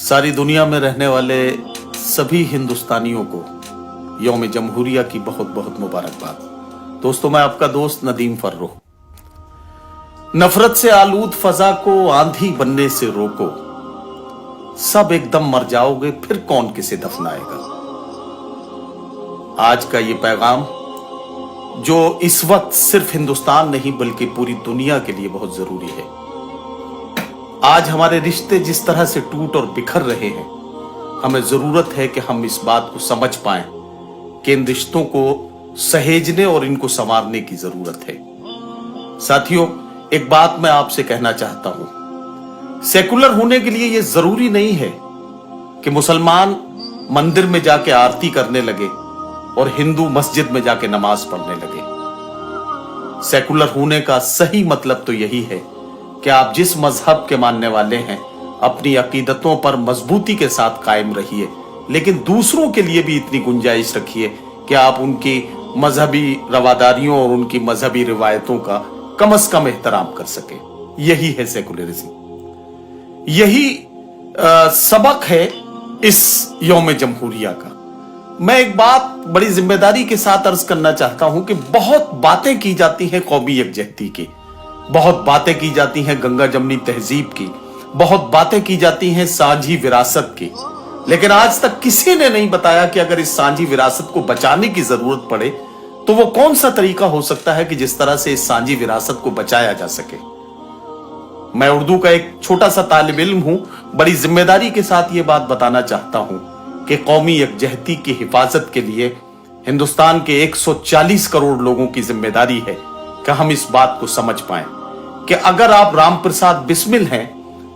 सारी दुनिया में रहने वाले सभी हिंदुस्तानियों को यौम जमहूरिया की बहुत बहुत मुबारकबाद। दोस्तों, मैं आपका दोस्त नदीम फर्रो। नफरत से आलूद फजा को आंधी बनने से रोको, सब एकदम मर जाओगे फिर कौन किसे दफनाएगा। आज का ये पैगाम जो इस वक्त सिर्फ हिंदुस्तान नहीं बल्कि पूरी दुनिया के लिए बहुत जरूरी है। आज हमारे रिश्ते जिस तरह से टूट और बिखर रहे हैं, हमें जरूरत है कि हम इस बात को समझ पाएं कि इन रिश्तों को सहेजने और इनको संवारने की जरूरत है। साथियों, एक बात मैं आपसे कहना चाहता हूं, सेकुलर होने के लिए यह जरूरी नहीं है कि मुसलमान मंदिर में जाके आरती करने लगे और हिंदू मस्जिद में जाके नमाज पढ़ने लगे। सेकुलर होने का सही मतलब तो यही है कि आप जिस मजहब के मानने वाले हैं अपनी अकीदतों पर मजबूती के साथ कायम रहिए, लेकिन दूसरों के लिए भी इतनी गुंजाइश रखिए कि आप उनकी मजहबी रवादारियों और उनकी मजहबी रिवायतों का कम से कम एहतराम कर सके। यही है सेकुलरिज्म, यही सबक है इस यौम जमहूरिया का। मैं एक बात बड़ी जिम्मेदारी के साथ अर्ज करना चाहता हूं कि बहुत बातें की जाती हैं कौमी यकजहती की, बहुत बातें की जाती हैं गंगा जमनी तहजीब की, बहुत बातें की जाती हैं सांझी विरासत की, लेकिन आज तक किसी ने नहीं बताया कि अगर इस सांझी विरासत को बचाने की जरूरत पड़े तो वो कौन सा तरीका हो सकता है कि जिस तरह से इस सांझी विरासत को बचाया जा सके। मैं उर्दू का एक छोटा सा तालिब इल्म हूं, बड़ी जिम्मेदारी के साथ ये बात बताना चाहता हूं कि कौमी यकजहती की हिफाजत के लिए हिंदुस्तान के 140 करोड़ लोगों की जिम्मेदारी है कि हम इस बात को समझ पाएं कि अगर आप राम प्रसाद बिस्मिल हैं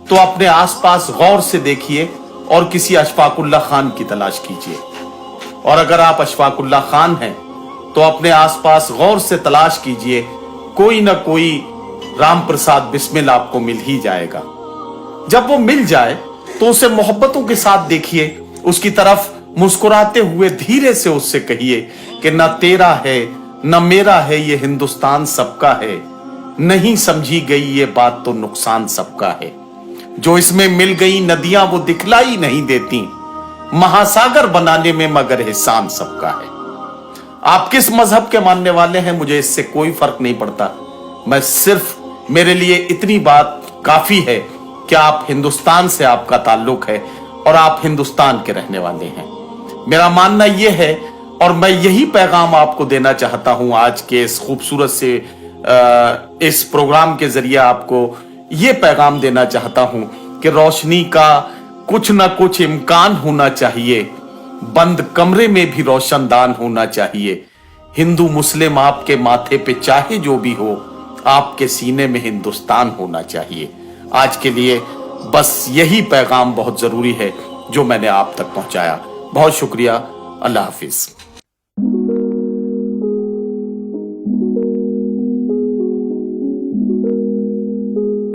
तो अपने आसपास गौर से देखिए और किसी अशफाकुल्लाह खान की तलाश कीजिए, और अगर आप अशफाकुल्लाह खान हैं तो अपने आसपास गौर से तलाश कीजिए, कोई ना कोई राम प्रसाद बिस्मिल आपको मिल ही जाएगा। जब वो मिल जाए तो उसे मोहब्बतों के साथ देखिए, उसकी तरफ मुस्कुराते हुए धीरे से उससे कहिए कि न तेरा है न मेरा है ये हिंदुस्तान सबका है, नहीं समझी गई ये बात तो नुकसान सबका है, जो इसमें मिल गई नदियां वो दिखलाई नहीं देती, महासागर बनाने में मगर एहसान सबका है। आप किस मजहब के मानने वाले हैं मुझे इससे कोई फर्क नहीं पड़ता, मैं सिर्फ मेरे लिए इतनी बात काफी है कि आप हिंदुस्तान से आपका ताल्लुक है और आप हिंदुस्तान के रहने वाले हैं। मेरा मानना यह है और मैं यही पैगाम आपको देना चाहता हूं आज के इस खूबसूरत से इस प्रोग्राम के जरिए आपको यह पैगाम देना चाहता हूं कि रोशनी का कुछ ना कुछ इम्कान होना चाहिए, बंद कमरे में भी रोशनदान होना चाहिए। हिंदू मुस्लिम आपके माथे पे चाहे जो भी हो, आपके सीने में हिंदुस्तान होना चाहिए। आज के लिए बस यही पैगाम बहुत जरूरी है जो मैंने आप तक पहुंचाया। बहुत शुक्रिया। अल्लाह हाफिज।